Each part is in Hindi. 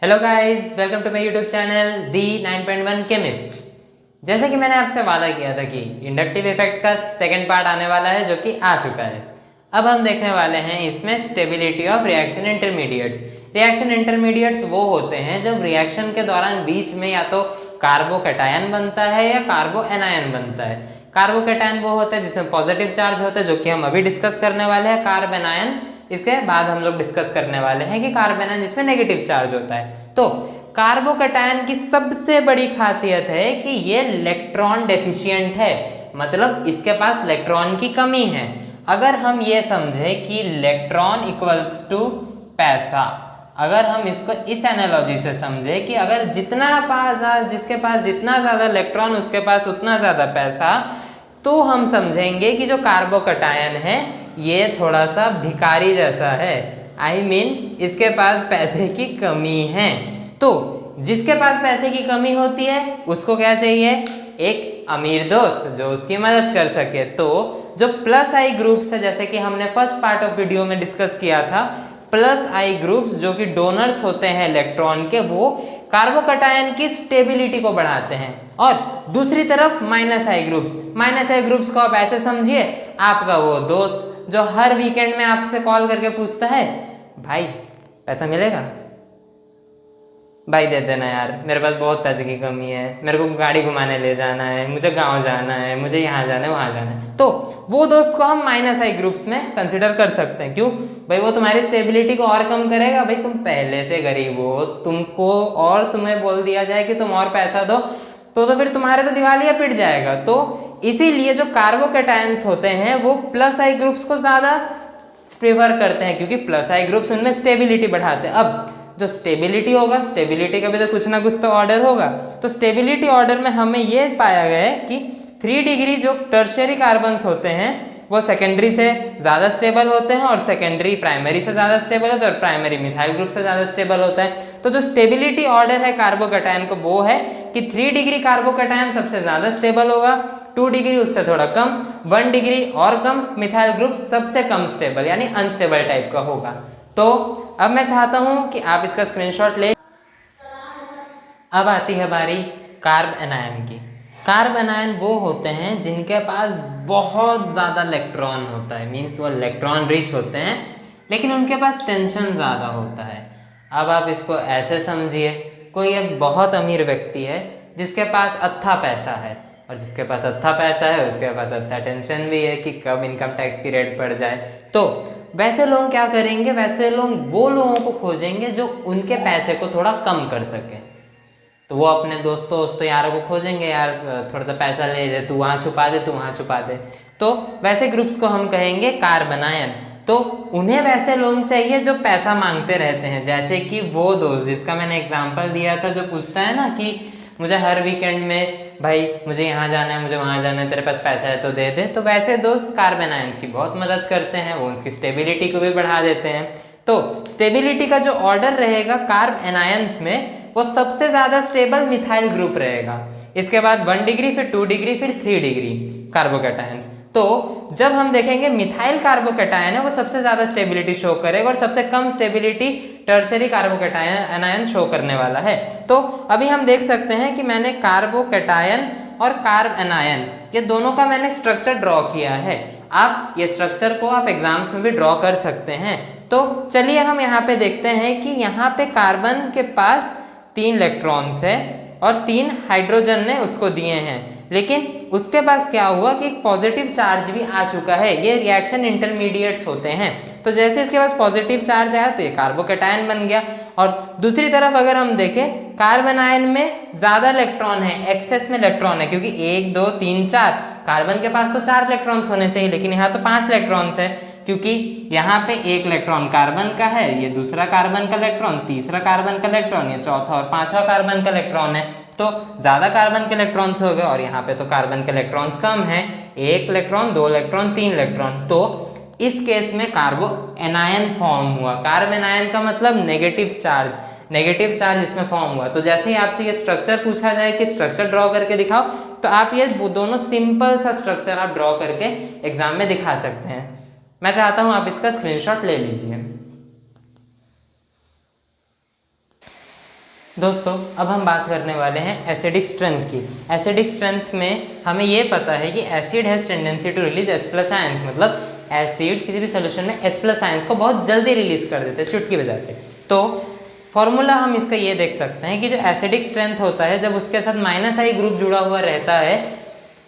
Hello guys, welcome to my YouTube channel the 9.1 chemist. जैसे कि मैंने आपसे वादा किया था कि इंडक्टिव इफेक्ट का सेकंड पार्ट आने वाला है, जो कि आ चुका है। अब हम देखने वाले हैं इसमें stability of reaction intermediates. Reaction intermediates वो होते हैं जब रिएक्शन के दौरान बीच में या तो कार्बोकैटायन बनता है या कार्बो एनायन बनता है। कार्बोकैटायन वो होता है जिसमें पॉजिटिव चार्ज होता है, जो कि हम अभी डिस्कस करने वाले हैं। कार्ब एनायन इसके बाद हम लोग डिस्कस करने वाले हैं कि कार्बन एनायन जिसमें नेगेटिव चार्ज होता है। तो कार्बोकैटायन की सबसे बड़ी खासियत है कि ये इलेक्ट्रॉन डेफिशिएंट है, मतलब इसके पास इलेक्ट्रॉन की कमी है। अगर हम ये समझे कि इलेक्ट्रॉन इक्वल्स टू पैसा, अगर हम इसको इस एनालॉजी से समझे कि अगर जिसके पास जितना ज्यादा इलेक्ट्रॉन उसके पास उतना ज्यादा पैसा, तो हम समझेंगे कि जो कार्बोकैटायन है ये थोड़ा सा भिखारी जैसा है। I mean, इसके पास पैसे की कमी है। तो जिसके पास पैसे की कमी होती है उसको क्या चाहिए? एक अमीर दोस्त जो उसकी मदद कर सके। तो जो प्लस आई ग्रुप्स है, जैसे कि हमने फर्स्ट पार्ट ऑफ वीडियो में डिस्कस किया था, प्लस आई ग्रुप्स जो कि डोनर्स होते हैं इलेक्ट्रॉन के, वो कार्बोकैटायन की स्टेबिलिटी को बढ़ाते हैं। और दूसरी तरफ माइनस आई ग्रुप्स को आप ऐसे समझिए, आपका वो दोस्त जो हर वीकेंड में आपसे कॉल करके पूछता है, भाई पैसा मिलेगा? भाई दे देना यार, मेरे पास बहुत पैसे की कमी है, मेरे को गाड़ी घुमाने ले जाना है, मुझे गांव जाना है, मुझे यहाँ जाना है, वहाँ जाना है। तो वो दोस्त को हम माइनस आई ग्रुप्स में कंसिडर कर सकते हैं। क्यों भाई? वो तुम्हारी स्टेबिलिटी को और कम करेगा। भाई तुम पहले से गरीब हो, तुमको और तुम्हें बोल दिया जाए कि तुम और पैसा दो तो फिर तुम्हारे तो दिवालिया पिट जाएगा। तो इसीलिए जो कार्बोकैटायंस होते हैं वो प्लस आई ग्रुप्स को ज़्यादा प्रेफर करते हैं, क्योंकि प्लस आई ग्रुप्स उनमें स्टेबिलिटी बढ़ाते हैं। अब जो स्टेबिलिटी होगा, स्टेबिलिटी का भी तो कुछ ना कुछ तो ऑर्डर होगा। तो स्टेबिलिटी ऑर्डर में हमें ये पाया गया है कि 3 डिग्री जो टर्शियरी कार्बन्स होते हैं वो सेकेंडरी से ज़्यादा स्टेबल होते हैं, और सेकेंडरी प्राइमरी से ज़्यादा स्टेबल होता है, और प्राइमरी मिथाइल ग्रुप से ज़्यादा स्टेबल होता है। तो जो स्टेबिलिटी ऑर्डर है कार्बोकैटायन को वो है कि 3 डिग्री कार्बोकैटायन सबसे ज़्यादा स्टेबल होगा, 2 डिग्री उससे थोड़ा कम, 1 डिग्री और कम मिथाइल ग्रुप सबसे कम स्टेबल यानी अनस्टेबल टाइप का होगा। तो अब मैं चाहता हूं कि आप इसका स्क्रीनशॉट ले। अब आती है बारी कार्ब एनायन की। कार्ब एनायन वो होते हैं जिनके पास बहुत ज़्यादा इलेक्ट्रॉन होता है, मीन्स वो इलेक्ट्रॉन रिच होते हैं, लेकिन उनके पास टेंशन ज़्यादा होता है। अब आप इसको ऐसे समझिए, कोई एक बहुत अमीर व्यक्ति है जिसके पास अत्था पैसा है, और जिसके पास अत्था पैसा है उसके पास अत्था टेंशन भी है कि कब इनकम टैक्स की रेट बढ़ जाए। तो वैसे लोग क्या करेंगे? वैसे लोग वो लोगों को खोजेंगे जो उनके पैसे को थोड़ा कम कर सके। तो वो अपने दोस्तों यारों को खोजेंगे, यार थोड़ा सा पैसा ले दे, तू वहाँ छुपा दे, तू वहाँ छुपा दे। तो वैसे ग्रुप्स को हम कहेंगे कार्बनायन। तो उन्हें वैसे लोग चाहिए जो पैसा मांगते रहते हैं, जैसे कि वो दोस्त जिसका मैंने एग्जांपल दिया था, जो पूछता है ना कि मुझे हर वीकेंड में भाई मुझे यहाँ जाना है, मुझे वहाँ जाना है, तेरे पास पैसा है तो दे दे। तो वैसे दोस्त कार्बनायंस की बहुत मदद करते हैं, वो उसकी स्टेबिलिटी को भी बढ़ा देते हैं। तो स्टेबिलिटी का जो ऑर्डर रहेगा कार्ब एनायंस में, वो सबसे ज़्यादा स्टेबल मिथाइल ग्रुप रहेगा। इसके बाद 1 डिग्री, फिर 2 डिग्री, फिर 3 डिग्री कार्बोकैटायंस। तो जब हम देखेंगे मिथाइल कार्बोकैटायन है वो सबसे ज़्यादा स्टेबिलिटी शो करेगा, और सबसे कम stability tertiary carbocation anion show करने वाला है। तो अभी हम देख सकते हैं कि मैंने कार्बोकैटायन और कार्ब एनायन ये दोनों का मैंने स्ट्रक्चर ड्रॉ किया है। आप ये स्ट्रक्चर को आप एग्जाम्स में भी ड्रॉ कर सकते हैं। तो चलिए हम यहाँ पे देखते हैं कि यहाँ पे कार्बन के पास 3 इलेक्ट्रॉन्स है और 3 हाइड्रोजन ने उसको दिए हैं, लेकिन उसके पास क्या हुआ कि एक पॉजिटिव चार्ज भी आ चुका है। ये रिएक्शन इंटरमीडिएट्स होते हैं। तो जैसे इसके पास पॉजिटिव चार्ज आया तो ये कार्बोकैटायन बन गया। और दूसरी तरफ अगर हम देखें, कार्बन आयन में ज़्यादा इलेक्ट्रॉन है, एक्सेस में इलेक्ट्रॉन है, क्योंकि 1 2 3 4, कार्बन के पास तो 4 इलेक्ट्रॉन्स होने चाहिए, लेकिन यहाँ तो 5 इलेक्ट्रॉन्स है, क्योंकि यहाँ पे 1 इलेक्ट्रॉन कार्बन का है, ये दूसरा कार्बन का इलेक्ट्रॉन, तीसरा कार्बन का इलेक्ट्रॉन, ये चौथा और 5वां कार्बन का इलेक्ट्रॉन है। तो ज़्यादा कार्बन के इलेक्ट्रॉन्स हो गए, और यहाँ पे तो कार्बन के इलेक्ट्रॉन्स कम है, 1 इलेक्ट्रॉन, 2 इलेक्ट्रॉन, 3 इलेक्ट्रॉन। तो इस केस में कार्बो एनायन फॉर्म हुआ। कार्ब एनायन का मतलब नेगेटिव चार्ज इसमें फॉर्म हुआ। तो जैसे ही आपसे ये स्ट्रक्चर पूछा जाए कि स्ट्रक्चर ड्रॉ करके दिखाओ, तो आप ये दोनों सिंपल सा स्ट्रक्चर आप ड्रॉ करके एग्जाम में दिखा सकते हैं। मैं चाहता हूं आप इसका स्क्रीनशॉट ले लीजिए। दोस्तों अब हम बात करने वाले हैं एसिडिक स्ट्रेंथ की। एसिडिक स्ट्रेंथ में हमें ये पता है कि acid has tendency to release H+ ions, मतलब एसिड किसी भी सोल्यूशन में H+ आयंस को बहुत जल्दी रिलीज कर देते हैं चुटकी बजाते। तो फॉर्मूला हम इसका ये देख सकते हैं कि जो एसिडिक स्ट्रेंथ होता है जब उसके साथ -I ग्रुप जुड़ा हुआ रहता है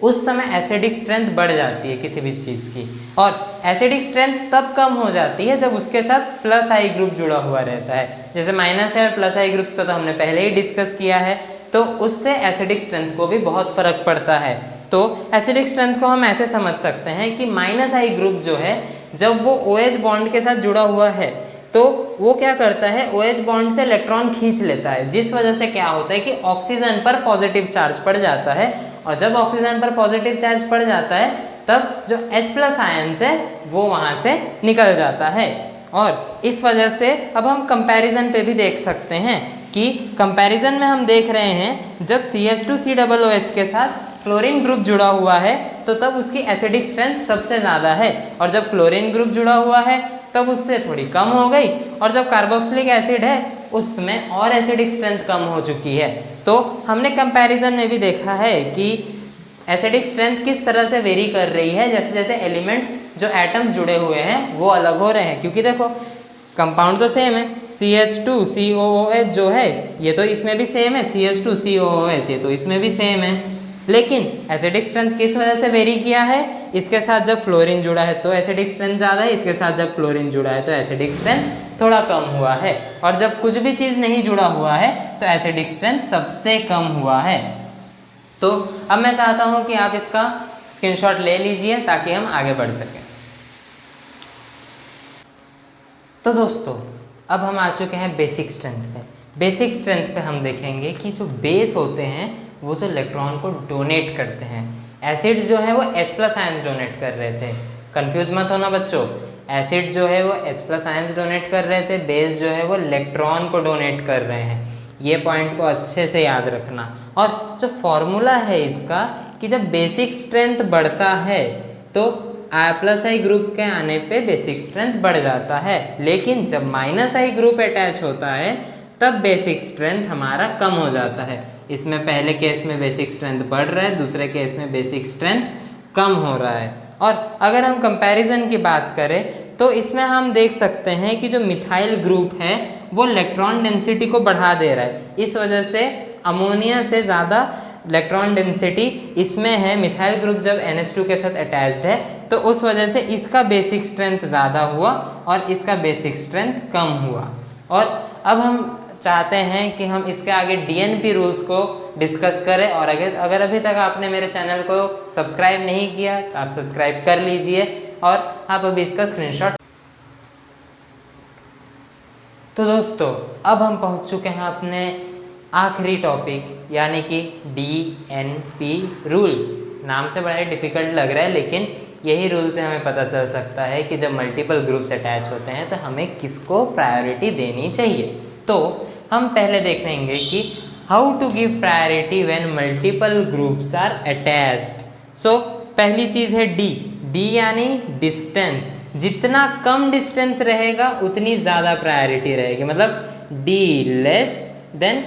उस समय एसिडिक स्ट्रेंथ बढ़ जाती है किसी भी चीज़ की, और एसिडिक स्ट्रेंथ तब कम हो जाती है जब उसके साथ +I ग्रुप जुड़ा हुआ रहता है। जैसे -I और +I ग्रुप्स का तो हमने पहले ही डिस्कस किया है, तो उससे एसिडिक स्ट्रेंथ को भी बहुत फर्क पड़ता है। तो एसिडिक स्ट्रेंथ को हम ऐसे समझ सकते हैं कि -I ग्रुप जो है जब वो OH बॉन्ड के साथ जुड़ा हुआ है तो वो क्या करता है, OH बॉन्ड से इलेक्ट्रॉन खींच लेता है, जिस वजह से क्या होता है कि ऑक्सीजन पर पॉजिटिव चार्ज पड़ जाता है, और जब ऑक्सीजन पर पॉजिटिव चार्ज पड़ जाता है तब जो H+ आयंस है वो वहाँ से निकल जाता है। और इस वजह से अब हम कंपैरिजन पे भी देख सकते हैं कि कंपैरिजन में हम देख रहे हैं जब CH2COOH के साथ क्लोरीन ग्रुप जुड़ा हुआ है तो तब उसकी एसिडिक स्ट्रेंथ सबसे ज़्यादा है, और जब क्लोरीन ग्रुप जुड़ा हुआ है तब उससे थोड़ी कम हो गई, और जब कार्बोक्सिलिक एसिड है उसमें और एसिडिक स्ट्रेंथ कम हो चुकी है। तो हमने कंपैरिजन में भी देखा है कि एसिडिक स्ट्रेंथ किस तरह से वेरी कर रही है जैसे जैसे एलिमेंट्स जो एटम्स जुड़े हुए हैं वो अलग हो रहे हैं, क्योंकि देखो कंपाउंड तो सेम है, CH2COOH जो है ये तो इसमें भी सेम है, CH2COOH ये तो इसमें भी सेम है, लेकिन एसिडिक स्ट्रेंथ किस वजह से वेरी किया है, इसके साथ जब फ्लोरीन जुड़ा है तो एसिडिक स्ट्रेंथ ज़्यादा है, इसके साथ जब क्लोरीन जुड़ा है तो एसिडिक स्ट्रेंथ थोड़ा कम हुआ है, और जब कुछ भी चीज़ नहीं जुड़ा हुआ है तो एसिडिक स्ट्रेंथ सबसे कम हुआ है। तो अब मैं चाहता हूँ कि आप इसका स्क्रीनशॉट ले लीजिए ताकि हम आगे बढ़ सकें। तो दोस्तों अब हम आ चुके हैं बेसिक स्ट्रेंथ पे। बेसिक स्ट्रेंथ पे हम देखेंगे कि जो बेस होते हैं वो जो इलेक्ट्रॉन को डोनेट करते हैं, एसिड जो है वो H+ आयंस डोनेट कर रहे थे, कंफ्यूज मत होना बच्चों, एसिड जो है वो H+ आयंस डोनेट कर रहे थे, बेस जो है वो इलेक्ट्रॉन को डोनेट कर रहे हैं, ये पॉइंट को अच्छे से याद रखना। और जो फॉर्मूला है इसका कि जब बेसिक स्ट्रेंथ बढ़ता है तो I+ ग्रुप के आने पे बेसिक स्ट्रेंथ बढ़ जाता है, लेकिन जब -I ग्रुप अटैच होता है तब बेसिक स्ट्रेंथ हमारा कम हो जाता है। इसमें पहले केस में बेसिक स्ट्रेंथ बढ़ रहा है, दूसरे केस में बेसिक स्ट्रेंथ कम हो रहा है। और अगर हम कंपैरिजन की बात करें तो इसमें हम देख सकते हैं कि जो मिथाइल ग्रुप है वो इलेक्ट्रॉन डेंसिटी को बढ़ा दे रहा है, इस वजह से अमोनिया से ज़्यादा इलेक्ट्रॉन डेंसिटी इसमें है। मिथाइल ग्रुप जब NH2 के साथ अटैच्ड है तो उस वजह से इसका बेसिक स्ट्रेंथ ज़्यादा हुआ और इसका बेसिक स्ट्रेंथ कम हुआ। और अब हम चाहते हैं कि हम इसके आगे DNP रूल्स को डिस्कस करें, और अगर अभी तक आपने मेरे चैनल को सब्सक्राइब नहीं किया तो आप सब्सक्राइब कर लीजिए, और आप अभी इसका स्क्रीनशॉट। तो दोस्तों अब हम पहुंच चुके हैं अपने आखिरी टॉपिक यानी कि DNP रूल। नाम से बड़ा ही डिफ़िकल्ट लग रहा है, लेकिन यही रूल से हमें पता चल सकता है कि जब मल्टीपल ग्रुप्स अटैच होते हैं तो हमें किसको प्रायोरिटी देनी चाहिए। तो हम पहले देखेंगे कि how to give priority when multiple groups are attached. So पहली चीज़ है डी यानी डिस्टेंस, जितना कम डिस्टेंस रहेगा उतनी ज़्यादा प्रायोरिटी रहेगी, मतलब D लेस देन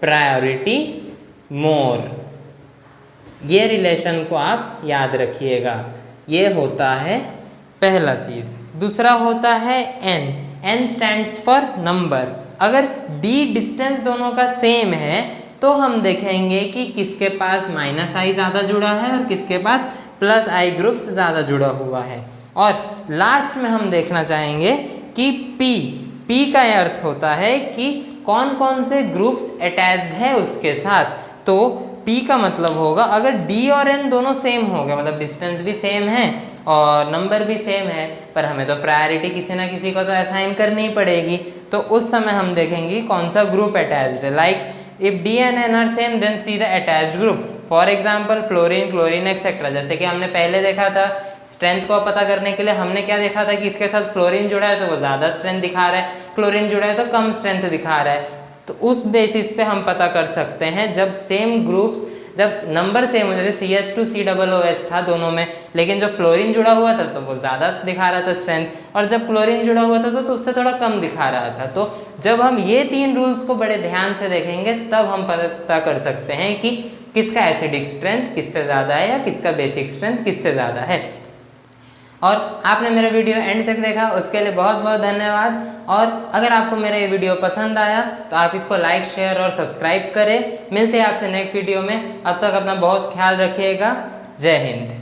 प्रायोरिटी मोर। ये रिलेशन को आप याद रखिएगा, ये होता है पहला चीज़। दूसरा होता है N स्टैंड्स फॉर नंबर। अगर D डिस्टेंस दोनों का सेम है तो हम देखेंगे कि किसके पास -I ज़्यादा जुड़ा है और किसके पास +I ग्रुप्स ज़्यादा जुड़ा हुआ है। और लास्ट में हम देखना चाहेंगे कि P का अर्थ होता है कि कौन कौन से ग्रुप्स अटैच्ड है उसके साथ। तो P का मतलब होगा अगर D और N दोनों सेम हो गए, मतलब डिस्टेंस भी सेम है और नंबर भी सेम है, पर हमें तो प्रायोरिटी किसी ना किसी को तो असाइन करनी ही पड़ेगी, तो उस समय हम देखेंगे कौन सा ग्रुप अटैच्ड है। Like if D and N are same then see the attached group. For example fluorine, chlorine etcetera. जैसे कि हमने पहले देखा था स्ट्रेंथ को पता करने के लिए हमने क्या देखा था कि इसके साथ फ्लोरीन जुड़ा है तो वो ज़्यादा स्ट्रेंथ दिखा रहा है, क्लोरीन जुड़ा है तो कम स्ट्रेंथ दिखा रहा है। तो उस बेसिस पे हम पता कर सकते हैं जब सेम ग्रुप्स जब नंबर सेम हो, जैसे CH2COOS था दोनों में, लेकिन जब फ्लोरीन जुड़ा हुआ था तो वो ज़्यादा दिखा रहा था स्ट्रेंथ, और जब क्लोरीन जुड़ा हुआ था तो उससे थोड़ा कम दिखा रहा था। तो जब हम ये 3 रूल्स को बड़े ध्यान से देखेंगे तब हम पता कर सकते हैं कि किसका एसिडिक स्ट्रेंथ किससे ज़्यादा है या किसका बेसिक स्ट्रेंथ किससे ज़्यादा है। और आपने मेरा वीडियो एंड तक देखा उसके लिए बहुत बहुत धन्यवाद। और अगर आपको मेरा ये वीडियो पसंद आया तो आप इसको लाइक, शेयर और सब्सक्राइब करें। मिलते हैं आपसे नेक्स्ट वीडियो में, अब तक अपना बहुत ख्याल रखिएगा। जय हिंद।